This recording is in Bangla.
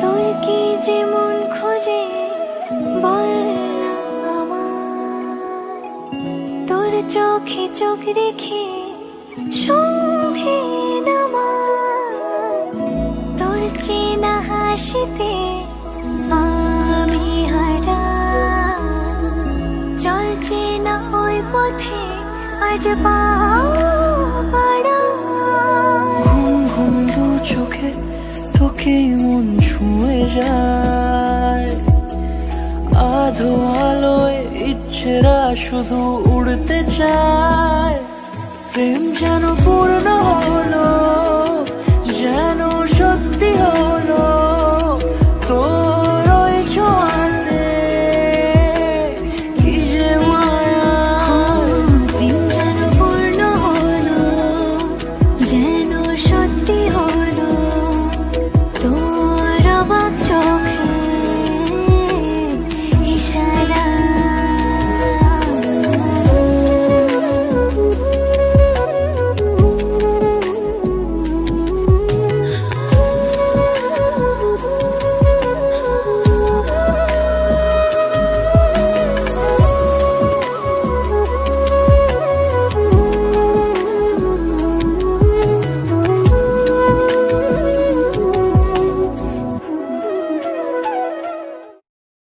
তোর কি যে মন খোঁজে বল না আমায়, তোর চোখে চোখ রেখে সন্ধে নামায়, তোর চেনা হাসিতে আমি হারাই, চল চেনা ওই পথে আজ পাও বাড়াই। ঘুম ঘুম দু চোখে তোকে মন ছুঁয়ে যায়, আধো আলোয় ইচ্ছেরা শুধু উড়তে চায়। প্রেম যেন পূর্ণ হলো